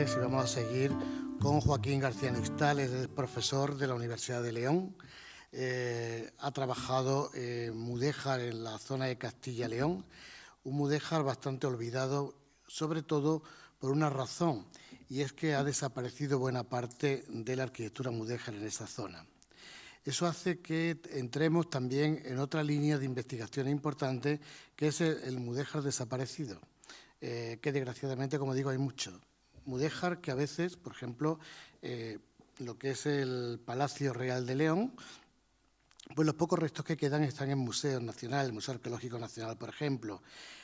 tardes y vamos a seguir con Joaquín García Nixtal, es profesor de la Universidad de León. Ha trabajado en mudéjar en la zona de Castilla-León, un mudéjar bastante olvidado, sobre todo por una razón, y es que ha desaparecido buena parte de la arquitectura mudéjar en esa zona. Eso hace que entremos también en otra línea de investigación importante, que es el mudéjar desaparecido, que desgraciadamente, como digo, hay mucho. Mudéjar que a veces, por ejemplo, lo que es el Palacio Real de León, pues los pocos restos que quedan están en museos nacionales, el Museo Arqueológico Nacional, por ejemplo.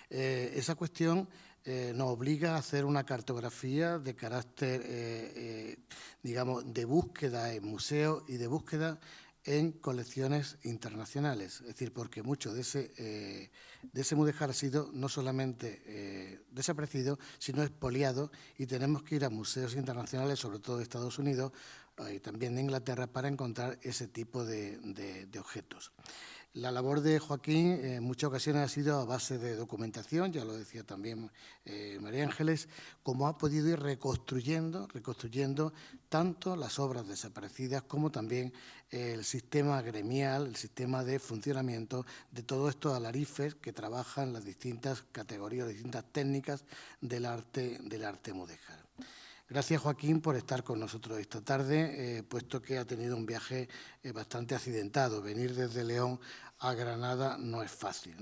Esa cuestión nos obliga a hacer una cartografía de carácter, digamos, de búsqueda en museos y de búsqueda en colecciones internacionales. Es decir, porque mucho de ese mudéjar ha sido no solamente desaparecido, sino expoliado, y tenemos que ir a museos internacionales, sobre todo de Estados Unidos y también de Inglaterra, para encontrar ese tipo de objetos. La labor de Joaquín en muchas ocasiones ha sido a base de documentación, ya lo decía también María Ángeles, como ha podido ir reconstruyendo tanto las obras desaparecidas como también el sistema gremial, el sistema de funcionamiento de todos estos alarifes que trabajan las distintas categorías, las distintas técnicas del arte mudéjar. Gracias, Joaquín, por estar con nosotros esta tarde, puesto que ha tenido un viaje bastante accidentado. Venir desde León a Granada no es fácil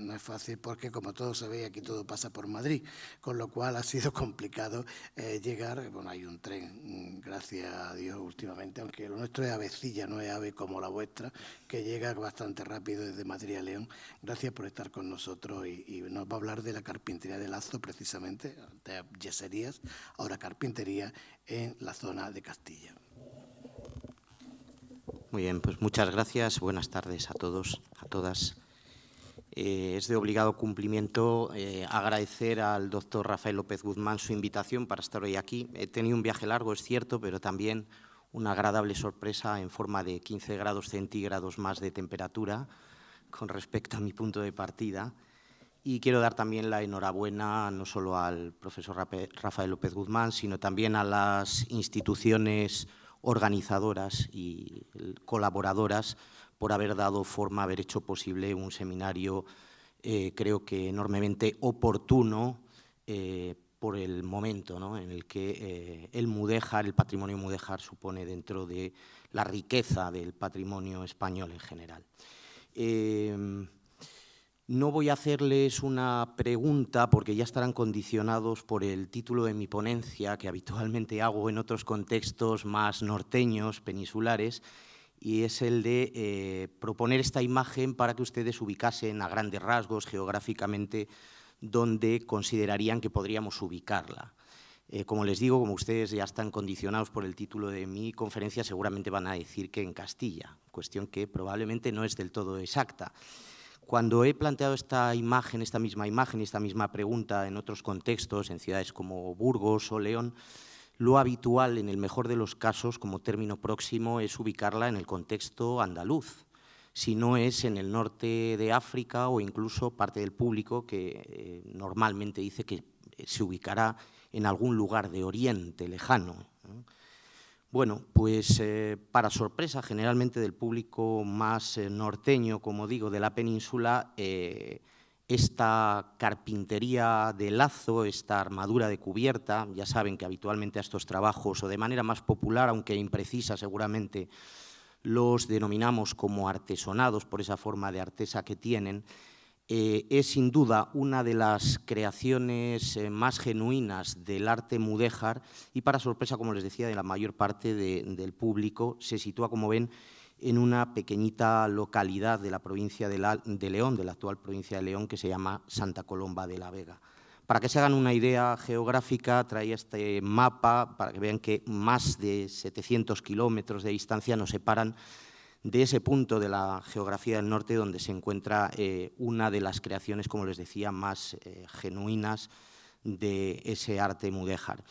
porque, como todos sabéis, aquí todo pasa por Madrid, con lo cual ha sido complicado llegar. Bueno, hay un tren, gracias a Dios, últimamente, aunque lo nuestro es avecilla, no es ave como la vuestra, que llega bastante rápido desde Madrid a León. Gracias por estar con nosotros y nos va a hablar de la carpintería de Lazo, precisamente, de yeserías, ahora carpintería en la zona de Castilla. Muy bien, pues muchas gracias. Buenas tardes a todos, a todas. Es de obligado cumplimiento agradecer al doctor Rafael López Guzmán su invitación para estar hoy aquí. He tenido un viaje largo, es cierto, pero también una agradable sorpresa en forma de 15 grados centígrados más de temperatura con respecto a mi punto de partida. Y quiero dar también la enhorabuena no solo al profesor Rafael López Guzmán, sino también a las instituciones organizadoras y colaboradoras por haber dado forma, haber hecho posible un seminario, creo que enormemente oportuno por el momento, ¿no?, en el que el mudéjar, el patrimonio mudéjar, supone dentro de la riqueza del patrimonio español en general. No voy a hacerles una pregunta porque ya estarán condicionados por el título de mi ponencia, que habitualmente hago en otros contextos más norteños, peninsulares, y es el de proponer esta imagen para que ustedes ubicasen a grandes rasgos geográficamente donde considerarían que podríamos ubicarla. Como les digo, como ustedes ya están condicionados por el título de mi conferencia, seguramente van a decir que en Castilla, cuestión que probablemente no es del todo exacta. Cuando he planteado esta misma pregunta en otros contextos, en ciudades como Burgos o León, lo habitual, en el mejor de los casos, como término próximo, es ubicarla en el contexto andaluz, si no es en el norte de África o incluso parte del público que normalmente dice que se ubicará en algún lugar de Oriente lejano, ¿no? Bueno, pues para sorpresa generalmente del público más norteño, como digo, de la península, esta carpintería de lazo, esta armadura de cubierta, ya saben que habitualmente a estos trabajos, o de manera más popular, aunque imprecisa seguramente, los denominamos como artesonados por esa forma de artesa que tienen, es sin duda una de las creaciones más genuinas del arte mudéjar y, para sorpresa, como les decía, de la mayor parte del público, se sitúa, como ven, en una pequeñita localidad de la provincia de León, de la actual provincia de León, que se llama Santa Colomba de la Vega. Para que se hagan una idea geográfica, traía este mapa para que vean que más de 700 kilómetros de distancia nos separan de ese punto de la geografía del norte donde se encuentra una de las creaciones, como les decía, más genuinas de ese arte mudéjar.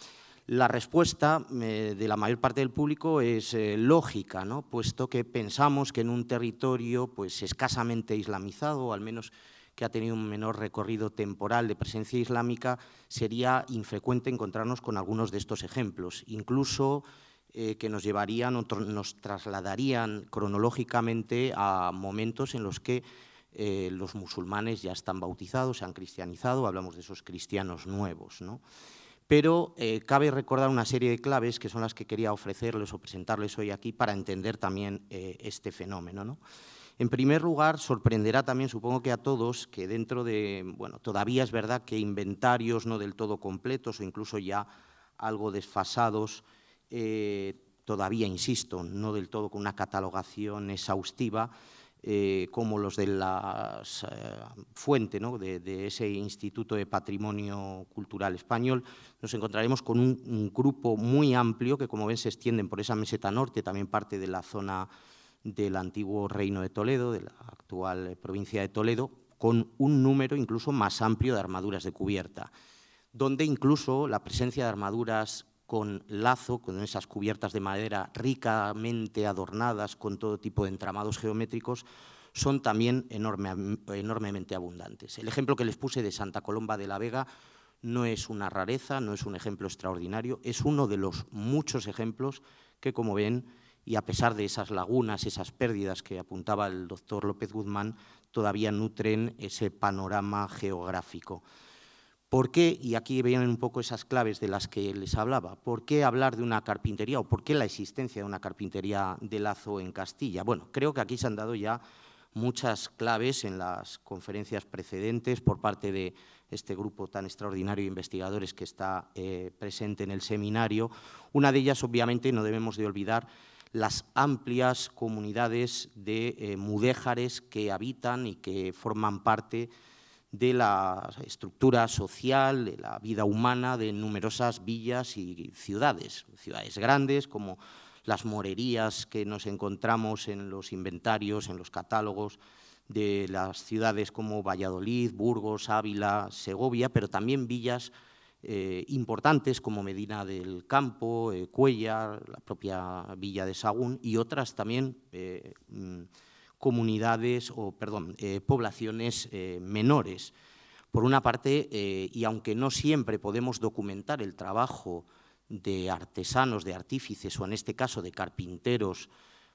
La respuesta de la mayor parte del público es lógica, ¿no?, puesto que pensamos que en un territorio pues escasamente islamizado, o al menos que ha tenido un menor recorrido temporal de presencia islámica, sería infrecuente encontrarnos con algunos de estos ejemplos, incluso que nos llevarían o nos trasladarían cronológicamente a momentos en los que los musulmanes ya están bautizados, se han cristianizado, hablamos de esos cristianos nuevos, ¿no? Pero cabe recordar una serie de claves que son las que quería ofrecerles o presentarles hoy aquí para entender también este fenómeno, ¿no? En primer lugar, sorprenderá también, supongo que a todos, que dentro de, bueno, todavía es verdad que inventarios no del todo completos o incluso ya algo desfasados, todavía, insisto, no del todo con una catalogación exhaustiva, como los de la fuente, ¿no?, de ese Instituto de Patrimonio Cultural Español, nos encontraremos con un grupo muy amplio que, como ven, se extienden por esa meseta norte, también parte de la zona del antiguo Reino de Toledo, de la actual provincia de Toledo, con un número incluso más amplio de armaduras de cubierta, donde incluso la presencia de armaduras con lazo, con esas cubiertas de madera ricamente adornadas con todo tipo de entramados geométricos, son también enormemente abundantes. El ejemplo que les puse de Santa Colomba de la Vega no es una rareza, no es un ejemplo extraordinario, es uno de los muchos ejemplos que, como ven, y a pesar de esas lagunas, esas pérdidas que apuntaba el doctor López Guzmán, todavía nutren ese panorama geográfico. ¿Por qué? Y aquí vienen un poco esas claves de las que les hablaba. ¿Por qué hablar de una carpintería o por qué la existencia de una carpintería de lazo en Castilla? Bueno, creo que aquí se han dado ya muchas claves en las conferencias precedentes por parte de este grupo tan extraordinario de investigadores que está presente en el seminario. Una de ellas, obviamente, no debemos de olvidar las amplias comunidades de mudéjares que habitan y que forman parte de la estructura social, de la vida humana de numerosas villas y ciudades grandes como las morerías que nos encontramos en los inventarios, en los catálogos de las ciudades como Valladolid, Burgos, Ávila, Segovia, pero también villas importantes como Medina del Campo, Cuéllar, la propia villa de Sagún y otras también comunidades o, perdón, poblaciones menores. Por una parte, y aunque no siempre podemos documentar el trabajo de artesanos, de artífices o en este caso de carpinteros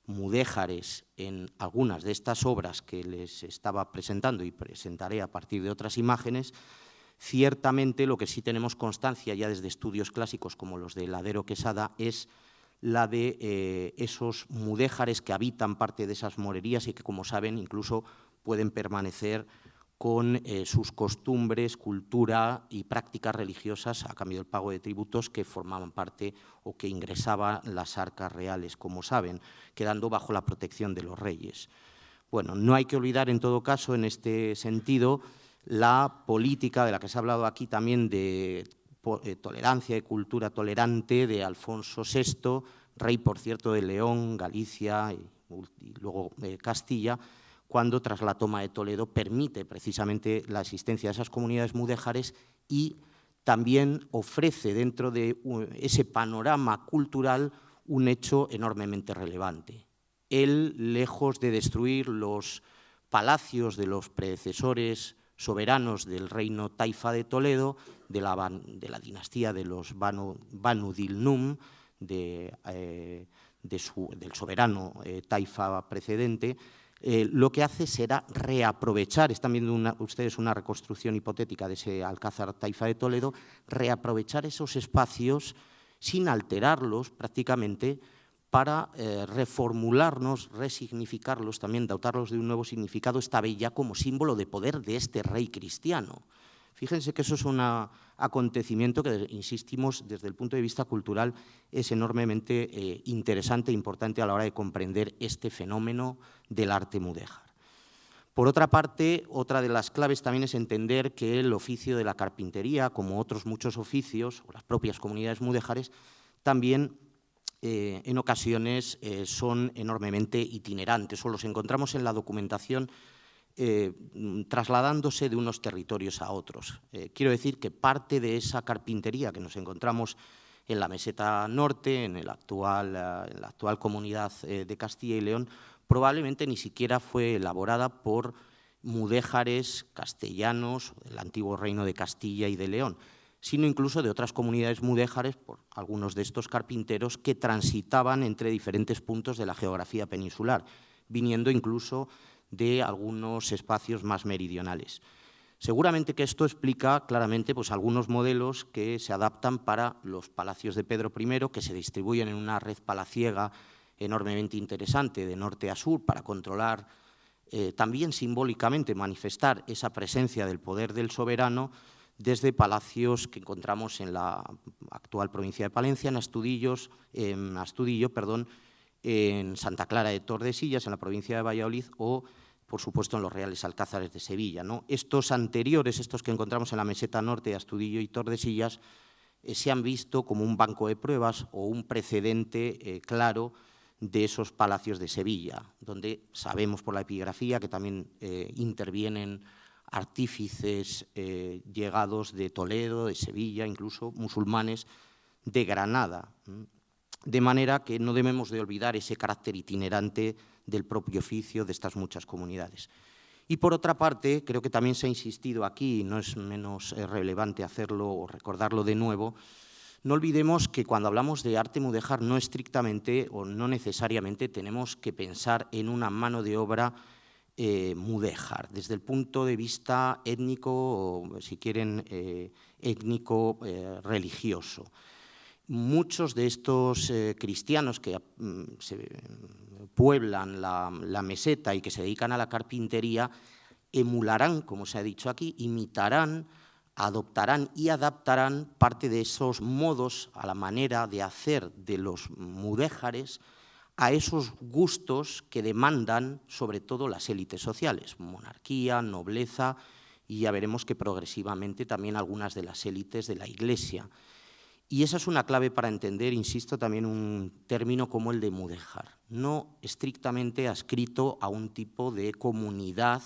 mudéjares en algunas de estas obras que les estaba presentando y presentaré a partir de otras imágenes, ciertamente lo que sí tenemos constancia ya desde estudios clásicos como los de Ladero Quesada es la de esos mudéjares que habitan parte de esas morerías y que, como saben, incluso pueden permanecer con sus costumbres, cultura y prácticas religiosas a cambio del pago de tributos que formaban parte o que ingresaban las arcas reales, como saben, quedando bajo la protección de los reyes. Bueno, no hay que olvidar en todo caso en este sentido la política de la que se ha hablado aquí también de tolerancia y cultura tolerante de Alfonso VI, rey, por cierto, de León, Galicia y luego Castilla, cuando tras la toma de Toledo permite precisamente la existencia de esas comunidades mudéjares y también ofrece dentro de ese panorama cultural un hecho enormemente relevante. Él, lejos de destruir los palacios de los predecesores soberanos del reino taifa de Toledo, de la dinastía de los Banu Dilnum, del soberano taifa precedente, lo que hace será reaprovechar, están viendo ustedes una reconstrucción hipotética de ese alcázar taifa de Toledo, reaprovechar esos espacios sin alterarlos prácticamente para reformularnos, resignificarlos, también dotarlos de un nuevo significado, esta vez ya como símbolo de poder de este rey cristiano. Fíjense que eso es un acontecimiento que, insistimos, desde el punto de vista cultural es enormemente interesante e importante a la hora de comprender este fenómeno del arte mudéjar. Por otra parte, otra de las claves también es entender que el oficio de la carpintería, como otros muchos oficios, o las propias comunidades mudéjares, también en ocasiones son enormemente itinerantes o los encontramos en la documentación trasladándose de unos territorios a otros. Quiero decir que parte de esa carpintería que nos encontramos en la meseta norte, en la actual comunidad de Castilla y León, probablemente ni siquiera fue elaborada por mudéjares castellanos del antiguo reino de Castilla y de León, sino incluso de otras comunidades mudéjares por algunos de estos carpinteros que transitaban entre diferentes puntos de la geografía peninsular, viniendo incluso de algunos espacios más meridionales. Seguramente que esto explica claramente pues, algunos modelos que se adaptan para los palacios de Pedro I, que se distribuyen en una red palaciega enormemente interesante de norte a sur para controlar, también simbólicamente manifestar esa presencia del poder del soberano desde palacios que encontramos en la actual provincia de Palencia, en Astudillo, en Santa Clara de Tordesillas, en la provincia de Valladolid, o por supuesto en los Reales Alcázares de Sevilla, ¿no? Estos anteriores, estos que encontramos en la meseta norte de Astudillo y Tordesillas, se han visto como un banco de pruebas o un precedente claro de esos palacios de Sevilla, donde sabemos por la epigrafía que también intervienen artífices llegados de Toledo, de Sevilla, incluso musulmanes de Granada. De manera que no debemos de olvidar ese carácter itinerante del propio oficio de estas muchas comunidades. Y por otra parte, creo que también se ha insistido aquí, y no es menos relevante hacerlo o recordarlo de nuevo, no olvidemos que cuando hablamos de arte mudéjar no estrictamente o no necesariamente tenemos que pensar en una mano de obra mudéjar, desde el punto de vista étnico o, si quieren, étnico-religioso. Muchos de estos cristianos que pueblan la meseta y que se dedican a la carpintería emularán, como se ha dicho aquí, imitarán, adoptarán y adaptarán parte de esos modos a la manera de hacer de los mudéjares a esos gustos que demandan sobre todo las élites sociales, monarquía, nobleza y ya veremos que progresivamente también algunas de las élites de la Iglesia. Y esa es una clave para entender, insisto, también un término como el de mudéjar, no estrictamente adscrito a un tipo de comunidad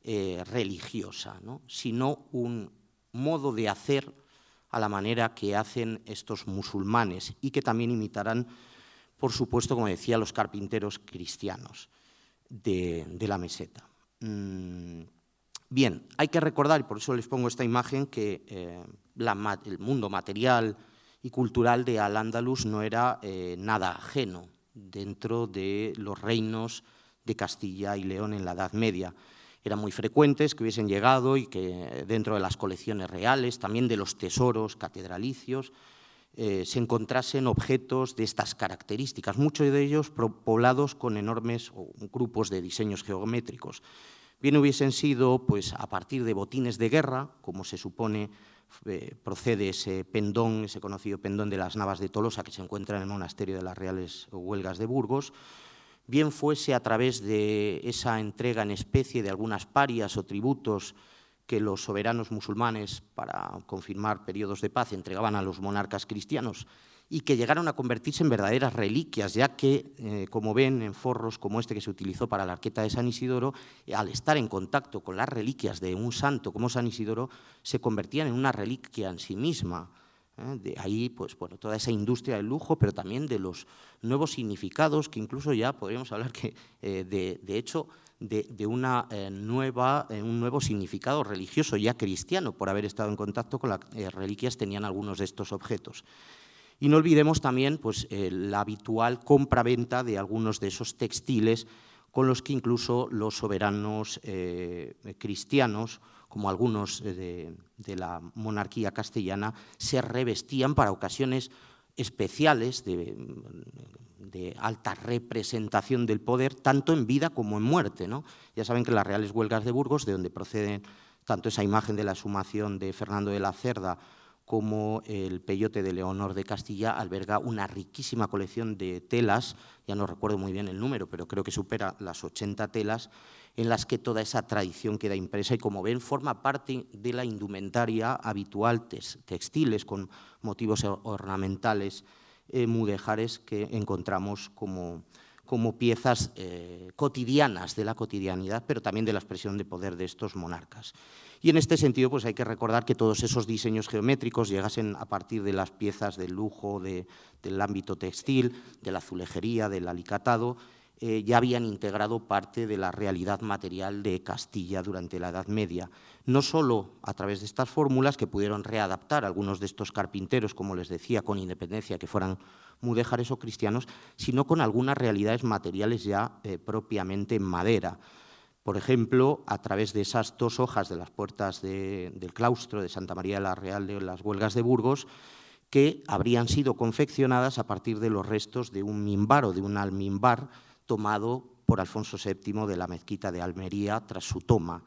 religiosa, ¿no? Sino un modo de hacer a la manera que hacen estos musulmanes y que también imitarán, por supuesto, como decía, los carpinteros cristianos de la meseta. Bien, hay que recordar, y por eso les pongo esta imagen, que el mundo material y cultural de Al-Ándalus no era nada ajeno dentro de los reinos de Castilla y León en la Edad Media. Eran muy frecuentes que hubiesen llegado y que dentro de las colecciones reales, también de los tesoros catedralicios, se encontrasen objetos de estas características, muchos de ellos poblados con enormes grupos de diseños geométricos. Bien hubiesen sido pues, a partir de botines de guerra, como se supone procede ese pendón, ese conocido pendón de las Navas de Tolosa que se encuentra en el monasterio de las Reales Huelgas de Burgos, bien fuese a través de esa entrega en especie de algunas parias o tributos que los soberanos musulmanes, para confirmar periodos de paz, entregaban a los monarcas cristianos y que llegaron a convertirse en verdaderas reliquias, ya que, como ven, en forros como este que se utilizó para la arqueta de San Isidoro, al estar en contacto con las reliquias de un santo como San Isidoro, se convertían en una reliquia en sí misma. De ahí, pues, bueno, toda esa industria del lujo, pero también de los nuevos significados, que incluso ya podríamos hablar que, de hecho, de un nuevo significado religioso ya cristiano, por haber estado en contacto con las reliquias, tenían algunos de estos objetos. Y no olvidemos también pues, la habitual compra-venta de algunos de esos textiles con los que incluso los soberanos cristianos, como algunos de la monarquía castellana, se revestían para ocasiones especiales de alta representación del poder, tanto en vida como en muerte, ¿no? Ya saben que las Reales Huelgas de Burgos, de donde proceden tanto esa imagen de la exhumación de Fernando de la Cerda como el peyote de Leonor de Castilla, alberga una riquísima colección de telas, ya no recuerdo muy bien el número, pero creo que supera las 80 telas, en las que toda esa tradición queda impresa y, como ven, forma parte de la indumentaria habitual, textiles con motivos ornamentales mudéjares que encontramos como piezas cotidianas de la cotidianidad, pero también de la expresión de poder de estos monarcas. Y en este sentido pues hay que recordar que todos esos diseños geométricos llegasen a partir de las piezas de lujo del ámbito textil, de la azulejería, del alicatado, ya habían integrado parte de la realidad material de Castilla durante la Edad Media. No solo a través de estas fórmulas que pudieron readaptar algunos de estos carpinteros, como les decía, con independencia que fueran mudéjares o cristianos, sino con algunas realidades materiales ya propiamente en madera. Por ejemplo, a través de esas 2 hojas de las puertas del claustro de Santa María de la Real de las Huelgas de Burgos, que habrían sido confeccionadas a partir de los restos de un mimbar o de un almimbar tomado por Alfonso VII de la mezquita de Almería tras su toma.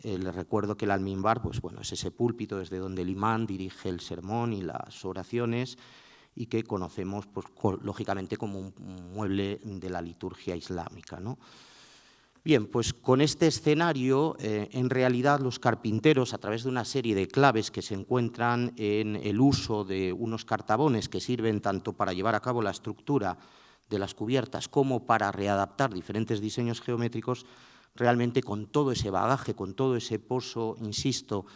Les recuerdo que el almimbar pues, bueno, es ese púlpito desde donde el imán dirige el sermón y las oraciones y que conocemos pues, lógicamente como un mueble de la liturgia islámica, ¿no? Bien, pues con este escenario, en realidad los carpinteros, a través de una serie de claves que se encuentran en el uso de unos cartabones que sirven tanto para llevar a cabo la estructura de las cubiertas como para readaptar diferentes diseños geométricos, realmente con todo ese bagaje, con todo ese pozo, insisto,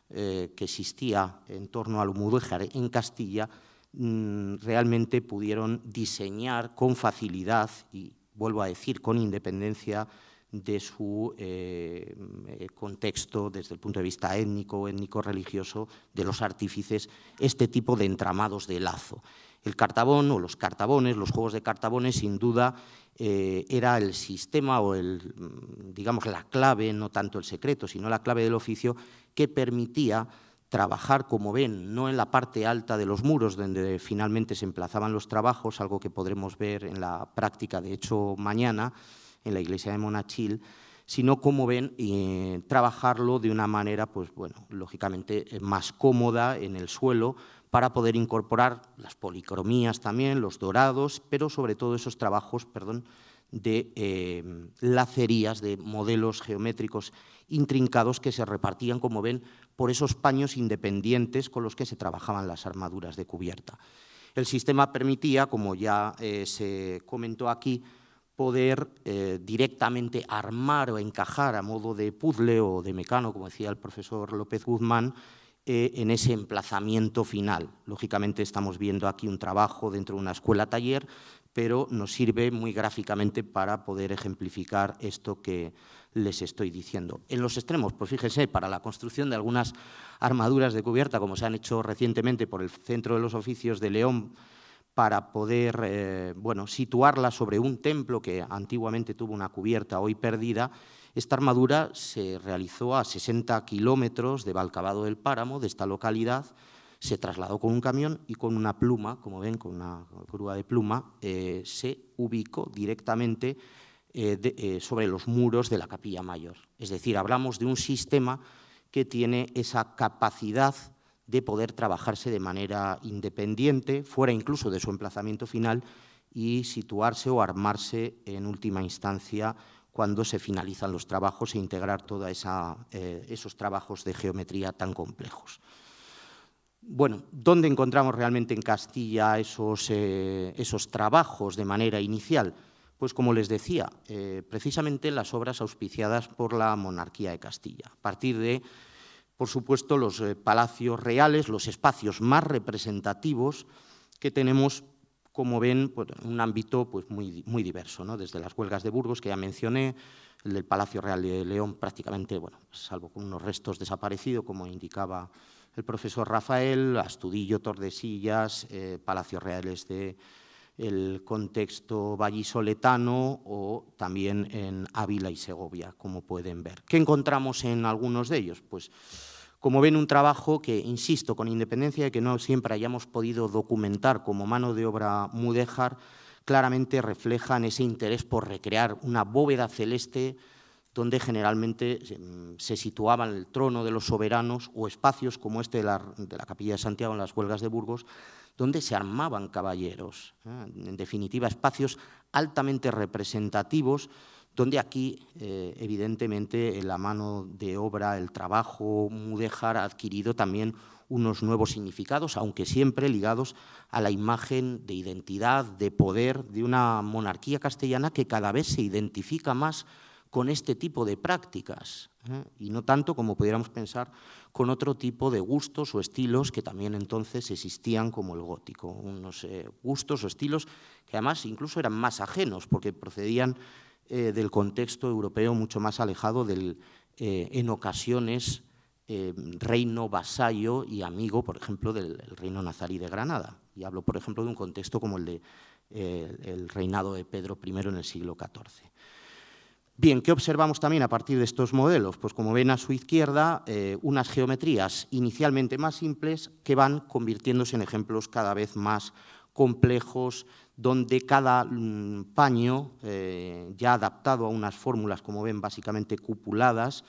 que existía en torno al mudéjar en Castilla, realmente pudieron diseñar con facilidad y, vuelvo a decir, con independencia de su contexto desde el punto de vista étnico-religioso de los artífices, este tipo de entramados de lazo. El cartabón o los cartabones, los juegos de cartabones, sin duda, era el sistema o digamos, la clave, no tanto el secreto, sino la clave del oficio que permitía trabajar, como ven, no en la parte alta de los muros donde finalmente se emplazaban los trabajos, algo que podremos ver en la práctica, de hecho, mañana, en la iglesia de Monachil, sino, como ven, trabajarlo de una manera, pues bueno, lógicamente más cómoda en el suelo para poder incorporar las policromías también, los dorados, pero sobre todo esos trabajos, de lacerías, de modelos geométricos intrincados que se repartían, como ven, por esos paños independientes con los que se trabajaban las armaduras de cubierta. El sistema permitía, como ya se comentó aquí, poder directamente armar o encajar a modo de puzzle o de mecano, como decía el profesor López Guzmán, en ese emplazamiento final. Lógicamente estamos viendo aquí un trabajo dentro de una escuela-taller, pero nos sirve muy gráficamente para poder ejemplificar esto que les estoy diciendo. En los extremos, pues fíjense, para la construcción de algunas armaduras de cubierta, como se han hecho recientemente por el Centro de los Oficios de León, para poder situarla sobre un templo que antiguamente tuvo una cubierta hoy perdida. Esta armadura se realizó a 60 kilómetros de Valcabado del Páramo, de esta localidad, se trasladó con un camión y con una pluma, como ven, con una grúa de pluma, se ubicó directamente sobre los muros de la Capilla Mayor. Es decir, hablamos de un sistema que tiene esa capacidad de poder trabajarse de manera independiente, fuera incluso de su emplazamiento final, y situarse o armarse en última instancia cuando se finalizan los trabajos e integrar todos esos trabajos de geometría tan complejos. Bueno, ¿dónde encontramos realmente en Castilla esos trabajos de manera inicial? Pues como les decía, precisamente las obras auspiciadas por la monarquía de Castilla, a partir de, por supuesto, los palacios reales, los espacios más representativos que tenemos, como ven, pues, un ámbito pues, muy diverso, ¿no? Desde las huelgas de Burgos, que ya mencioné, el del Palacio Real de León prácticamente, bueno, salvo con unos restos desaparecidos, como indicaba el profesor Rafael, Astudillo, Tordesillas, Palacios Reales del contexto vallisoletano o también en Ávila y Segovia, como pueden ver. ¿Qué encontramos en algunos de ellos? Pues, como ven, un trabajo que, insisto, con independencia de que no siempre hayamos podido documentar como mano de obra mudéjar, claramente reflejan ese interés por recrear una bóveda celeste donde generalmente se situaban el trono de los soberanos o espacios como este de la Capilla de Santiago en las Huelgas de Burgos, donde se armaban caballeros. En definitiva, espacios altamente representativos, donde aquí, evidentemente, la mano de obra, el trabajo mudéjar ha adquirido también unos nuevos significados, aunque siempre ligados a la imagen de identidad, de poder de una monarquía castellana que cada vez se identifica más con este tipo de prácticas, y no tanto como pudiéramos pensar con otro tipo de gustos o estilos que también entonces existían como el gótico, unos gustos o estilos que además incluso eran más ajenos porque procedían del contexto europeo mucho más alejado del, en ocasiones, reino vasallo y amigo, por ejemplo, del reino nazarí de Granada. Y hablo, por ejemplo, de un contexto como el de el reinado de Pedro I en el siglo XIV. Bien, ¿qué observamos también a partir de estos modelos? Pues como ven a su izquierda, unas geometrías inicialmente más simples que van convirtiéndose en ejemplos cada vez más complejos, donde cada paño, ya adaptado a unas fórmulas, como ven, básicamente cupuladas,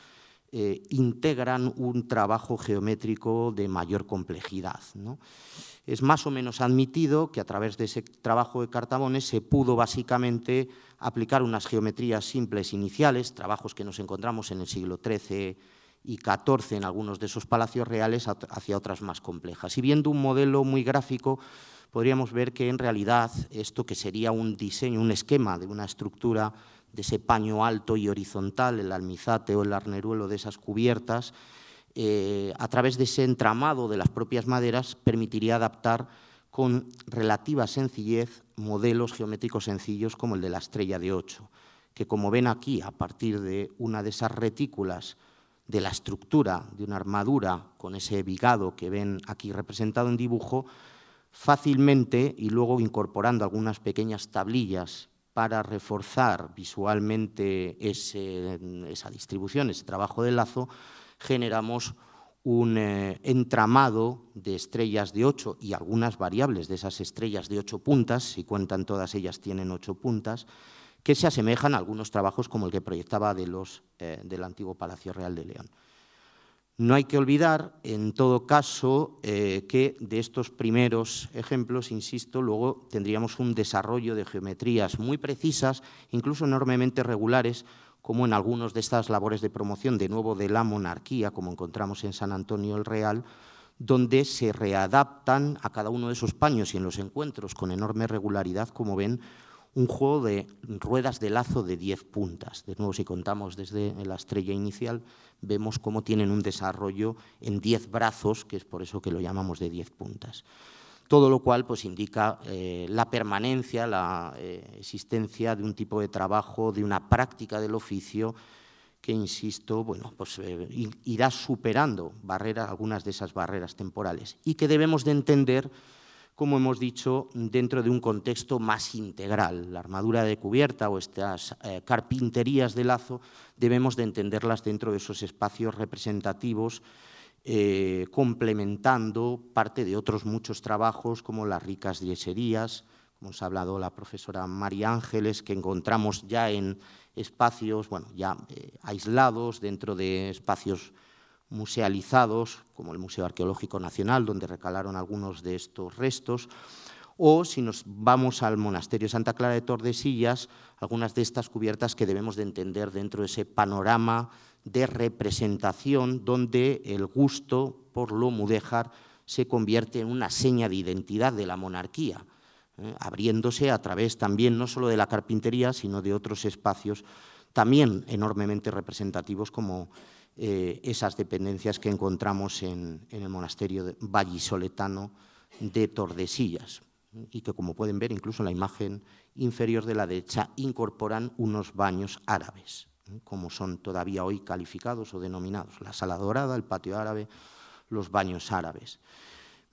integran un trabajo geométrico de mayor complejidad, ¿no? Es más o menos admitido que a través de ese trabajo de Cartabones se pudo básicamente aplicar unas geometrías simples iniciales, trabajos que nos encontramos en el siglo XIII y XIV en algunos de esos palacios reales, hacia otras más complejas. Y viendo un modelo muy gráfico, podríamos ver que en realidad esto que sería un diseño, un esquema de una estructura de ese paño alto y horizontal, el almizate o el arneruelo de esas cubiertas, a través de ese entramado de las propias maderas, permitiría adaptar con relativa sencillez modelos geométricos sencillos como el de la estrella de 8, que como ven aquí, a partir de una de esas retículas de la estructura de una armadura con ese vigado que ven aquí representado en dibujo, fácilmente, y luego incorporando algunas pequeñas tablillas para reforzar visualmente esa distribución, ese trabajo de lazo, generamos un entramado de estrellas de 8 y algunas variables de esas estrellas de 8 puntas, si cuentan todas ellas tienen 8 puntas, que se asemejan a algunos trabajos como el que proyectaba del antiguo Palacio Real de León. No hay que olvidar, en todo caso, que de estos primeros ejemplos, insisto, luego tendríamos un desarrollo de geometrías muy precisas, incluso enormemente regulares, como en algunas de estas labores de promoción, de nuevo de la monarquía, como encontramos en San Antonio el Real, donde se readaptan a cada uno de esos paños y en los encuentros con enorme regularidad, como ven, un juego de ruedas de lazo de 10 puntas. De nuevo, si contamos desde la estrella inicial, vemos cómo tienen un desarrollo en 10 brazos, que es por eso que lo llamamos de 10 puntas. Todo lo cual pues, indica la permanencia, la existencia de un tipo de trabajo, de una práctica del oficio que, insisto, bueno, pues, irá superando algunas de esas barreras temporales y que debemos de entender, como hemos dicho, dentro de un contexto más integral. La armadura de cubierta o estas carpinterías de lazo debemos de entenderlas dentro de esos espacios representativos, complementando parte de otros muchos trabajos como las ricas yeserías, como os ha hablado la profesora María Ángeles, que encontramos ya en espacios, bueno, ya aislados dentro de espacios musealizados, como el Museo Arqueológico Nacional, donde recalaron algunos de estos restos, o si nos vamos al monasterio Santa Clara de Tordesillas, algunas de estas cubiertas que debemos de entender dentro de ese panorama de representación donde el gusto por lo mudéjar se convierte en una seña de identidad de la monarquía, abriéndose a través también no solo de la carpintería, sino de otros espacios también enormemente representativos como esas dependencias que encontramos en el monasterio vallisoletano de Tordesillas y que, como pueden ver, incluso en la imagen inferior de la derecha, incorporan unos baños árabes, como son todavía hoy calificados o denominados, la sala dorada, el patio árabe, los baños árabes.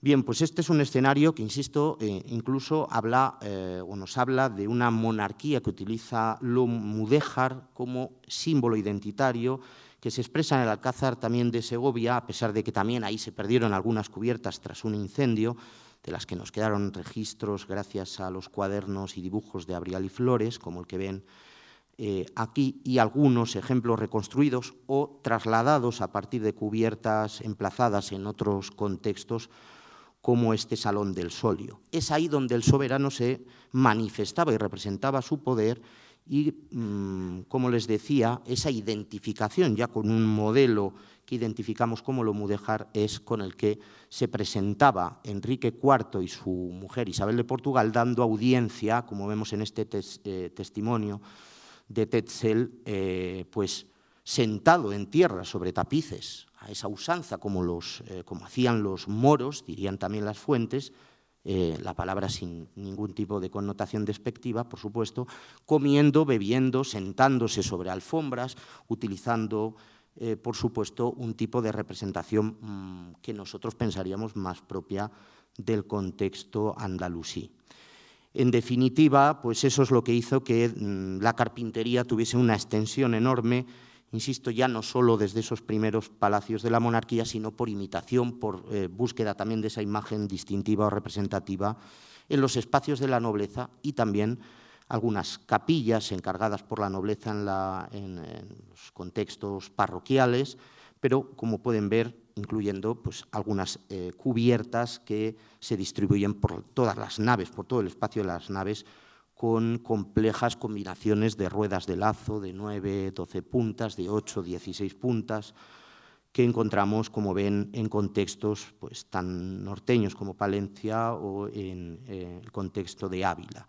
Bien, pues este es un escenario que, insisto, incluso nos habla de una monarquía que utiliza lo mudéjar como símbolo identitario, que se expresa en el Alcázar también de Segovia, a pesar de que también ahí se perdieron algunas cubiertas tras un incendio, de las que nos quedaron registros gracias a los cuadernos y dibujos de Abrial y Flores, como el que ven aquí, y algunos ejemplos reconstruidos o trasladados a partir de cubiertas emplazadas en otros contextos, como este Salón del Solio. Es ahí donde el soberano se manifestaba y representaba su poder y, como les decía, esa identificación ya con un modelo que identificamos como lo mudéjar es con el que se presentaba Enrique IV y su mujer Isabel de Portugal, dando audiencia, como vemos en este testimonio de Tetzel, pues sentado en tierra sobre tapices, a esa usanza como hacían los moros, dirían también las fuentes, la palabra sin ningún tipo de connotación despectiva, por supuesto, comiendo, bebiendo, sentándose sobre alfombras, utilizando, por supuesto, un tipo de representación que nosotros pensaríamos más propia del contexto andalusí. En definitiva, pues eso es lo que hizo que la carpintería tuviese una extensión enorme, insisto, ya no solo desde esos primeros palacios de la monarquía, sino por imitación, por búsqueda también de esa imagen distintiva o representativa en los espacios de la nobleza y también algunas capillas encargadas por la nobleza en los contextos parroquiales, pero como pueden ver, incluyendo pues, algunas cubiertas que se distribuyen por todas las naves, por todo el espacio de las naves, con complejas combinaciones de ruedas de lazo de 9, 12 puntas, de 8, 16 puntas, que encontramos, como ven, en contextos pues, tan norteños como Palencia o en el contexto de Ávila.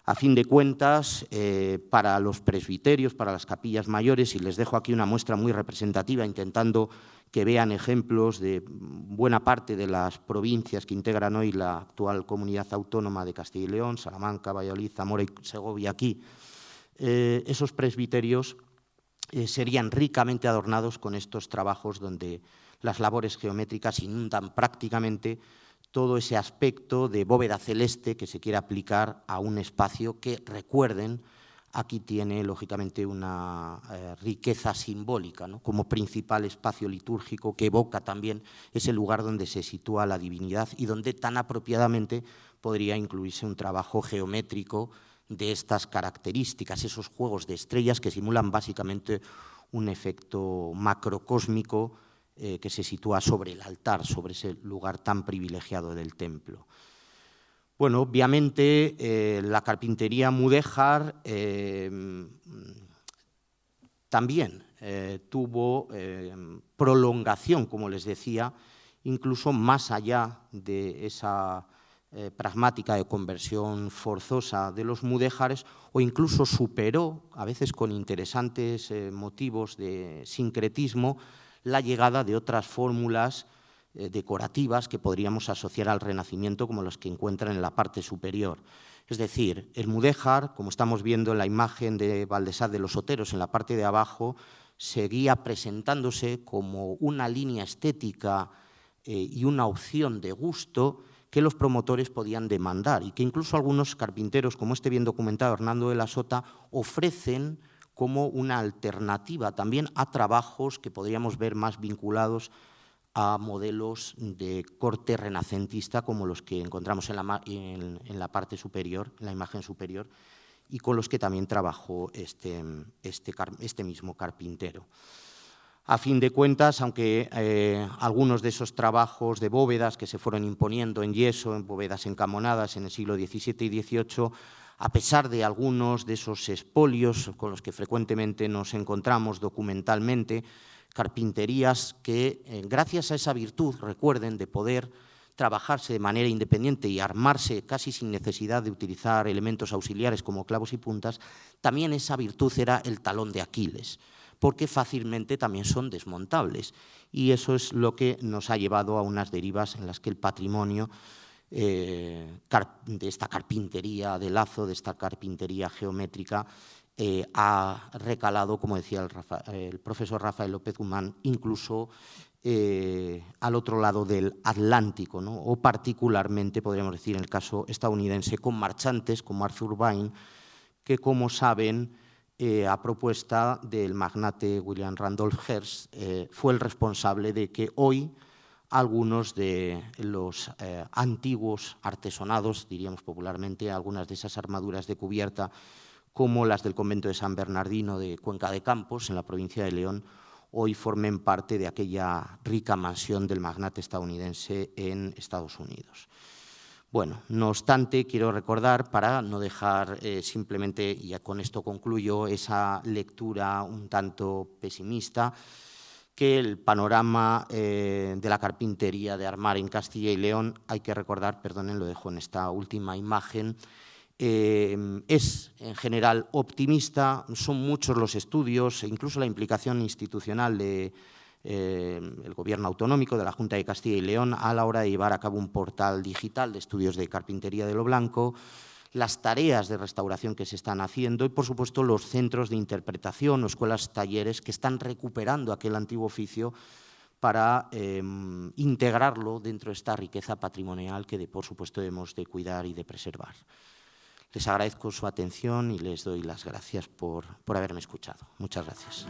A fin de cuentas, para los presbiterios, para las capillas mayores, y les dejo aquí una muestra muy representativa, intentando que vean ejemplos de buena parte de las provincias que integran hoy la actual comunidad autónoma de Castilla y León, Salamanca, Valladolid, Zamora y Segovia aquí, esos presbiterios serían ricamente adornados con estos trabajos donde las labores geométricas inundan prácticamente todo ese aspecto de bóveda celeste que se quiere aplicar a un espacio que, recuerden, aquí tiene lógicamente una riqueza simbólica, ¿no? Como principal espacio litúrgico que evoca también ese lugar donde se sitúa la divinidad y donde tan apropiadamente podría incluirse un trabajo geométrico de estas características, esos juegos de estrellas que simulan básicamente un efecto macrocósmico que se sitúa sobre el altar, sobre ese lugar tan privilegiado del templo. Bueno, obviamente la carpintería mudéjar también tuvo prolongación, como les decía, incluso más allá de esa pragmática de conversión forzosa de los mudéjares, o incluso superó, a veces con interesantes motivos de sincretismo, la llegada de otras fórmulas decorativas que podríamos asociar al Renacimiento, como las que encuentran en la parte superior. Es decir, el mudéjar, como estamos viendo en la imagen de Valdesat de los Oteros, en la parte de abajo, seguía presentándose como una línea estética y una opción de gusto que los promotores podían demandar y que incluso algunos carpinteros, como este bien documentado Hernando de la Sota, ofrecen como una alternativa también a trabajos que podríamos ver más vinculados a modelos de corte renacentista como los que encontramos en la parte superior, en la imagen superior, y con los que también trabajó este mismo carpintero. A fin de cuentas, aunque algunos de esos trabajos de bóvedas que se fueron imponiendo en yeso, en bóvedas encamonadas en el siglo XVII y XVIII, a pesar de algunos de esos espolios con los que frecuentemente nos encontramos documentalmente, carpinterías que, gracias a esa virtud, recuerden, de poder trabajarse de manera independiente y armarse casi sin necesidad de utilizar elementos auxiliares como clavos y puntas, también esa virtud era el talón de Aquiles, porque fácilmente también son desmontables. Y eso es lo que nos ha llevado a unas derivas en las que el patrimonio de esta carpintería de lazo, de esta carpintería geométrica, ha recalado, como decía el profesor Rafael López Guzmán, incluso al otro lado del Atlántico, ¿no? O particularmente, podríamos decir, en el caso estadounidense, con marchantes como Arthur Vine, que, como saben, a propuesta del magnate William Randolph Hearst, fue el responsable de que hoy algunos de los antiguos artesonados, diríamos popularmente, algunas de esas armaduras de cubierta, como las del convento de San Bernardino de Cuenca de Campos, en la provincia de León, hoy formen parte de aquella rica mansión del magnate estadounidense en Estados Unidos. Bueno, no obstante, quiero recordar, para no dejar simplemente, y con esto concluyo, esa lectura un tanto pesimista, que el panorama de la carpintería de armar en Castilla y León, hay que recordar, perdonen, lo dejo en esta última imagen, es en general optimista, son muchos los estudios e incluso la implicación institucional del Gobierno autonómico, de la Junta de Castilla y León, a la hora de llevar a cabo un portal digital de estudios de carpintería de lo blanco, las tareas de restauración que se están haciendo y, por supuesto, los centros de interpretación o escuelas talleres que están recuperando aquel antiguo oficio para integrarlo dentro de esta riqueza patrimonial que, por supuesto, debemos de cuidar y de preservar. Les agradezco su atención y les doy las gracias por haberme escuchado. Muchas gracias.